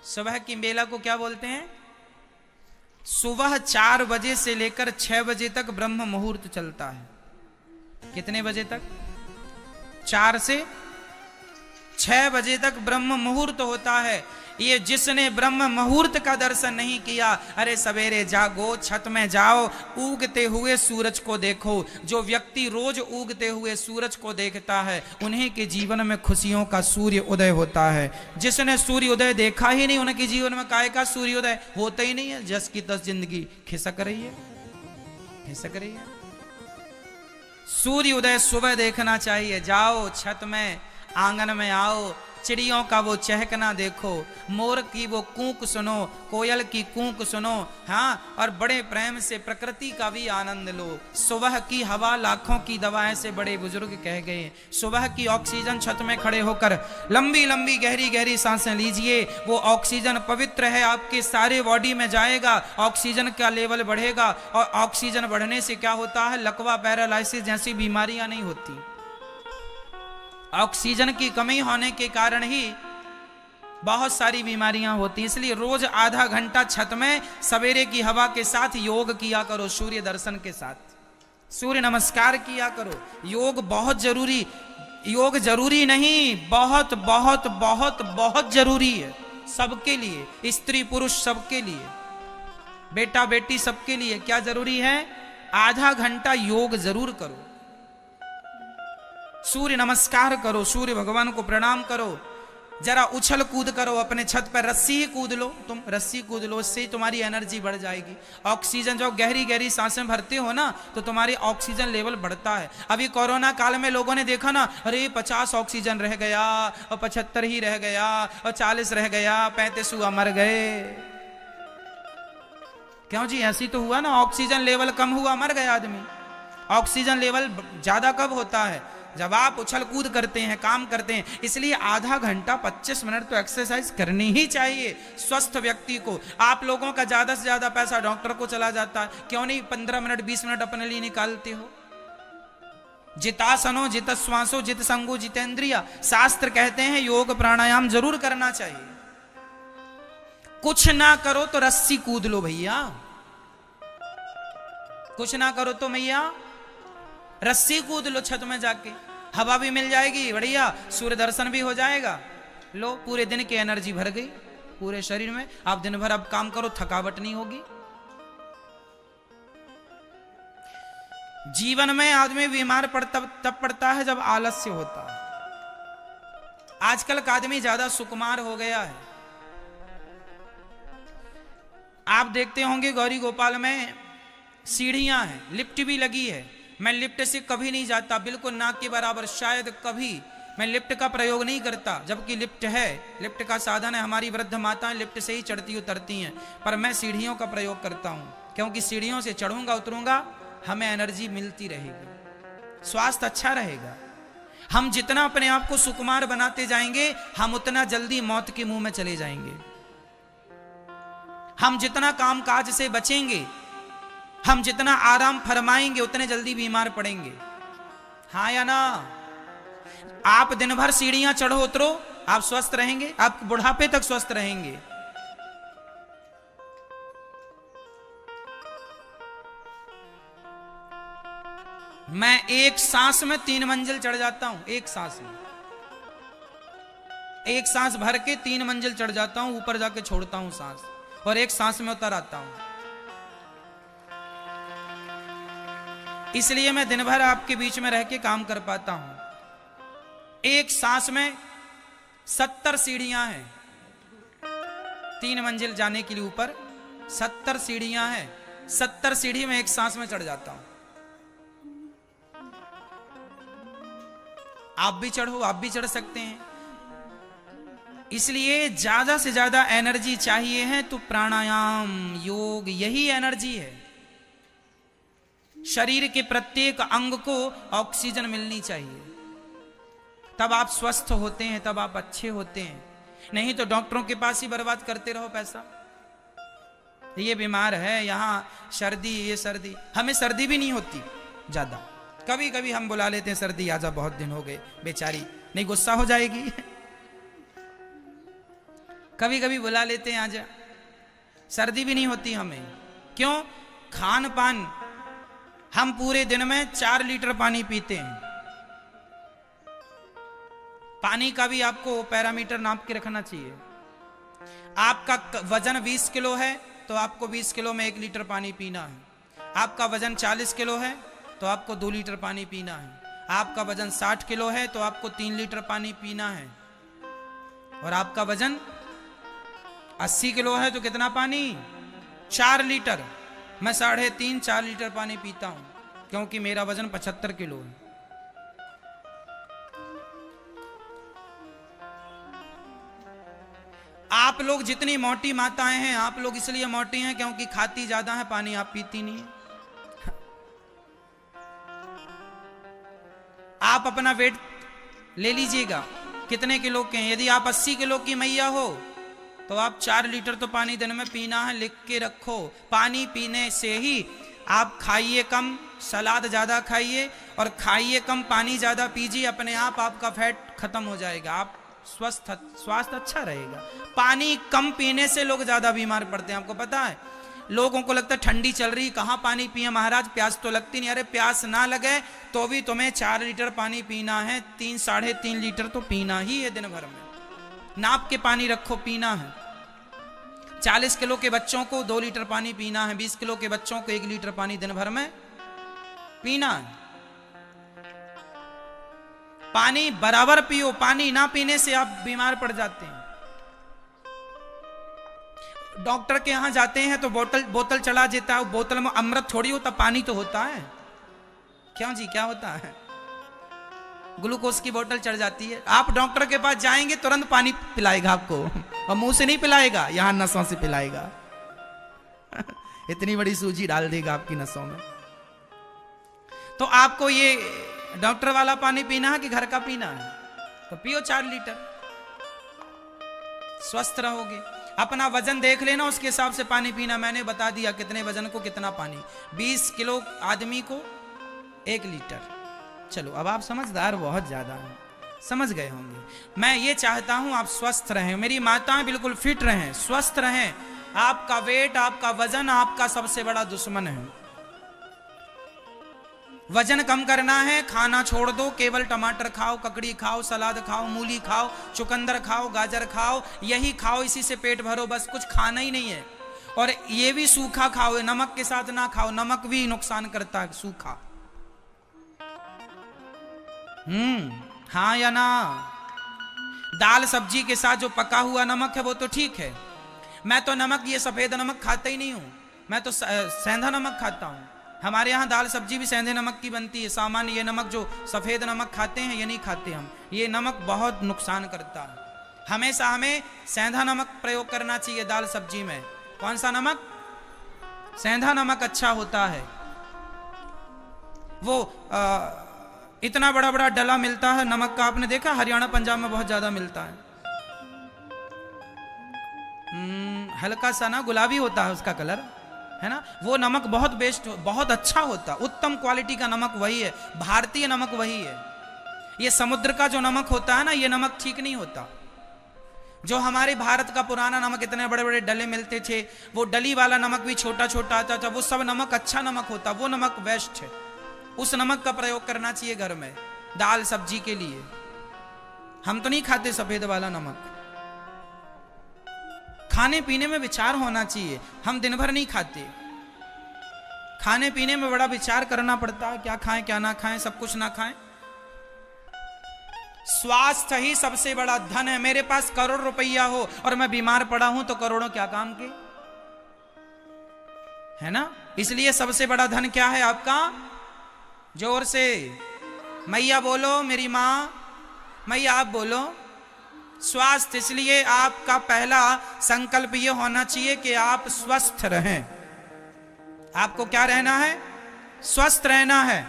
सुबह की बेला को क्या बोलते हैं? सुबह 4 बजे से लेकर 6 बजे तक ब्रह्म मुहूर्त चलता है। कितने बजे तक? 4 से 6 बजे तक ब्रह्म मुहूर्त होता है। ये जिसने ब्रह्म मुहूर्त का दर्शन नहीं किया, अरे सवेरे जागो, छत में जाओ, उगते हुए सूरज को देखो। जो व्यक्ति रोज उगते हुए सूरज को देखता है, उन्हीं के जीवन में खुशियों का सूर्य उदय होता है। जिसने सूर्य उदय देखा ही नहीं, उनके जीवन में काहे का सूर्य उदय होता ही नहीं है। जस की तस जिंदगी खिसक रही है, खिसक रही है। सूर्य उदय सुबह देखना चाहिए। जाओ छत में, आंगन में आओ, चिड़ियों का वो चहकना देखो, मोर की वो कूक सुनो, कोयल की कूक सुनो, हाँ, और बड़े प्रेम से प्रकृति का भी आनंद लो। सुबह की हवा लाखों की दवा, ऐसे बड़े बुजुर्ग कह गए। सुबह की ऑक्सीजन, छत में खड़े होकर लंबी लंबी गहरी गहरी सांसें लीजिए। वो ऑक्सीजन पवित्र है, आपके सारे बॉडी में जाएगा, ऑक्सीजन का लेवल बढ़ेगा, और ऑक्सीजन बढ़ने से क्या होता है? लकवा, पैरालाइसिस जैसी बीमारियां नहीं होती। ऑक्सीजन की कमी होने के कारण ही बहुत सारी बीमारियां होती हैं। इसलिए रोज आधा घंटा छत में सवेरे की हवा के साथ योग किया करो, सूर्य दर्शन के साथ सूर्य नमस्कार किया करो। योग बहुत जरूरी, योग जरूरी नहीं, बहुत बहुत बहुत बहुत जरूरी है सबके लिए, स्त्री पुरुष सबके लिए, बेटा बेटी सबके लिए। क्या जरूरी है? आधा घंटा योग जरूर करो, सूर्य नमस्कार करो, सूर्य भगवान को प्रणाम करो, जरा उछल कूद करो अपने छत पर, रस्सी ही कूद लो, तुम रस्सी कूद लो, इससे ही तुम्हारी एनर्जी बढ़ जाएगी। ऑक्सीजन, जब गहरी गहरी सांसें भरते हो ना, तो तुम्हारी ऑक्सीजन लेवल बढ़ता है। अभी कोरोना काल में लोगों ने देखा ना, अरे 50 ऑक्सीजन रह गया, और 75 ही रह गया, और 40 रह गया, 35 हुआ, मर गए। क्यों जी? ऐसी तो हुआ ना, ऑक्सीजन लेवल कम हुआ, मर गया आदमी। ऑक्सीजन लेवल ज्यादा कब होता है? जब आप उछल कूद करते हैं, काम करते हैं। इसलिए आधा घंटा 25 मिनट तो एक्सरसाइज करनी ही चाहिए स्वस्थ व्यक्ति को। आप लोगों का ज्यादा से ज्यादा पैसा डॉक्टर को चला जाता है, क्यों नहीं 15 मिनट 20 मिनट अपने लिए निकालते हो? जितासनो जित श्वासो जित संगो जितेंद्रिया, शास्त्र कहते हैं योग प्राणायाम जरूर करना चाहिए। कुछ ना करो तो रस्सी कूद लो भैया, कुछ ना करो तो भैया रस्सी कूद लो, छत में जाके हवा भी मिल जाएगी बढ़िया, सूर्य दर्शन भी हो जाएगा। लो, पूरे दिन की एनर्जी भर गई पूरे शरीर में। आप दिन भर अब काम करो, थकावट नहीं होगी। जीवन में आदमी बीमार तब पड़ता है जब आलस्य होता है। आजकल का आदमी ज्यादा सुकुमार हो गया है। आप देखते होंगे गौरी गोपाल में सीढ़ियां हैं, लिफ्ट भी लगी है। मैं लिफ्ट से कभी नहीं जाता, बिल्कुल नाक के बराबर, शायद कभी मैं लिफ्ट का प्रयोग नहीं करता, जबकि लिफ्ट है, लिफ्ट का साधन है। हमारी वृद्ध माताएं लिफ्ट से ही चढ़ती उतरती हैं, पर मैं सीढ़ियों का प्रयोग करता हूं, क्योंकि सीढ़ियों से चढ़ूंगा उतरूंगा, हमें एनर्जी मिलती रहेगी, स्वास्थ्य अच्छा रहेगा। हम जितना अपने आप को सुकुमार बनाते जाएंगे, हम उतना जल्दी मौत के मुंह में चले जाएंगे। हम जितना काम काज से बचेंगे, हम जितना आराम फरमाएंगे, उतने जल्दी बीमार पड़ेंगे। हाँ या ना? आप दिन भर सीढ़ियां चढ़ो उतरो, आप स्वस्थ रहेंगे, आप बुढ़ापे तक स्वस्थ रहेंगे। मैं एक सांस में 3 मंजिल चढ़ जाता हूं, एक सांस में, एक सांस भर के 3 मंजिल चढ़ जाता हूं, ऊपर जाके छोड़ता हूं सांस, और एक सांस में उतर आता हूं। इसलिए मैं दिन भर आपके बीच में रह के काम कर पाता हूं। एक सांस में 70 सीढ़ियां हैं, 3 मंजिल जाने के लिए ऊपर 70 सीढ़ियां हैं। 70 सीढ़ी में एक सांस में चढ़ जाता हूं। आप भी चढ़ो, आप भी चढ़ सकते हैं। इसलिए ज्यादा से ज्यादा एनर्जी चाहिए है तो प्राणायाम, योग, यही एनर्जी है। शरीर के प्रत्येक अंग को ऑक्सीजन मिलनी चाहिए, तब आप स्वस्थ होते हैं, तब आप अच्छे होते हैं। नहीं तो डॉक्टरों के पास ही बर्बाद करते रहो पैसा। ये बीमार है, यहां सर्दी, ये सर्दी। हमें सर्दी भी नहीं होती ज्यादा, कभी कभी हम बुला लेते हैं, सर्दी आजा, बहुत दिन हो गए, बेचारी नहीं गुस्सा हो जाएगी। कभी कभी बुला लेते हैं आजा, सर्दी भी नहीं होती हमें। क्यों? खान पान, हम पूरे दिन में 4 लीटर पानी पीते हैं। पानी का भी आपको पैरामीटर नाप के रखना चाहिए। आपका वजन 20 किलो है तो आपको 20 किलो में 1 लीटर पानी पीना है। आपका वजन 40 किलो है तो आपको 2 लीटर पानी पीना है। आपका वजन 60 किलो है तो आपको 3 लीटर पानी पीना है। और आपका वजन 80 किलो है तो कितना पानी? 4 लीटर। मैं 3.5-4 लीटर पानी पीता हूं क्योंकि मेरा वजन 75 किलो है। आप लोग जितनी मोटी माताएं हैं, आप लोग इसलिए मोटी हैं क्योंकि खाती ज्यादा है, पानी आप पीती नहीं है। आप अपना वेट ले लीजिएगा कितने किलो के हैं। यदि आप 80 किलो की मैया हो तो आप 4 लीटर तो पानी दिन में पीना है, लिख के रखो। पानी पीने से ही आप खाइए कम, सलाद ज्यादा खाइए और खाइए कम, पानी ज्यादा पीजिए, अपने आप आपका फैट खत्म हो जाएगा, आप स्वास्थ्य अच्छा रहेगा। पानी कम पीने से लोग ज्यादा बीमार पड़ते हैं। आपको पता है, लोगों को लगता है ठंडी चल रही कहां पानी पिए महाराज, प्यास तो लगती नहीं। अरे प्यास ना लगे तो भी तुम्हें 4 लीटर पानी पीना है, 3-3.5 लीटर तो पीना ही है दिन भर में। नाप के पानी रखो, पीना है। 40 किलो के बच्चों को 2 लीटर पानी पीना है, 20 किलो के बच्चों को 1 लीटर पानी दिन भर में पीना है। पानी बराबर पियो, पानी ना पीने से आप बीमार पड़ जाते हैं। डॉक्टर के यहां जाते हैं तो बोतल चला देता है, बोतल में अमृत थोड़ी होता, पानी तो होता है। क्यों जी, क्या होता है? ग्लूकोज की बोतल चढ़ जाती है। आप डॉक्टर के पास जाएंगे तुरंत पानी पिलाएगा आपको, और मुंह से नहीं पिलाएगा, यहां नसों से पिलाएगा। इतनी बड़ी सूजी डाल देगा आपकी नसों में। तो आपको ये डॉक्टर वाला पानी पीना है कि घर का पीना है? तो पियो 4 लीटर, स्वस्थ रहोगे। अपना वजन देख लेना, उसके हिसाब से पानी पीना। मैंने बता दिया कितने वजन को कितना पानी। 20 किलो आदमी को 1 लीटर। चलो अब आप समझदार बहुत ज्यादा हैं, समझ गए होंगे। मैं ये चाहता हूं आप स्वस्थ रहें, मेरी माताएं बिल्कुल फिट रहें, स्वस्थ रहें। आपका वेट, आपका वजन आपका सबसे बड़ा दुश्मन है। वजन कम करना है, खाना छोड़ दो, केवल टमाटर खाओ, ककड़ी खाओ, सलाद खाओ, मूली खाओ, चुकंदर खाओ, गाजर खाओ, यही खाओ, इसी से पेट भरो, बस कुछ खाना ही नहीं है। और ये भी सूखा खाओ, नमक के साथ ना खाओ, नमक भी नुकसान करता है सूखा। हाँ या ना? दाल सब्जी के साथ जो पका हुआ नमक है वो तो ठीक है। मैं तो नमक, ये सफेद नमक खाता ही नहीं हूं, मैं तो सेंधा नमक खाता हूं। हमारे यहाँ दाल सब्जी भी सेंधे नमक की बनती है। सामान्य ये नमक जो सफेद नमक खाते हैं ये नहीं खाते हम, ये नमक बहुत नुकसान करता है। हमेशा हमें सेंधा नमक प्रयोग करना चाहिए दाल सब्जी में। कौन सा नमक? सेंधा नमक अच्छा होता है। वो इतना बड़ा बड़ा डला मिलता है नमक का, आपने देखा? हरियाणा पंजाब में बहुत ज्यादा मिलता है। हल्का सा ना गुलाबी होता है उसका कलर, है ना? वो नमक बहुत बेस्ट, बहुत अच्छा होता, उत्तम क्वालिटी का नमक वही है, भारतीय नमक वही है। ये समुद्र का जो नमक होता है ना, ये नमक ठीक नहीं होता। जो हमारे भारत का पुराना नमक, इतने बड़े बड़े डले मिलते थे, वो डली वाला नमक भी छोटा छोटा आता था, वो सब नमक अच्छा नमक होता, वो नमक बेस्ट है। उस नमक का प्रयोग करना चाहिए घर में दाल सब्जी के लिए। हम तो नहीं खाते सफेद वाला नमक। खाने पीने में विचार होना चाहिए, हम दिन भर नहीं खाते। खाने पीने में बड़ा विचार करना पड़ता है, क्या खाएं क्या ना खाएं, सब कुछ ना खाएं। स्वास्थ्य ही सबसे बड़ा धन है। मेरे पास करोड़ रुपया हो और मैं बीमार पड़ा हूं तो करोड़ों क्या काम के, है ना? इसलिए सबसे बड़ा धन क्या है आपका? जोर से मैया बोलो, मेरी मां, मैया आप बोलो। स्वास्थ्य। इसलिए आपका पहला संकल्प यह होना चाहिए कि आप स्वस्थ रहें। आपको क्या रहना है? स्वस्थ रहना है।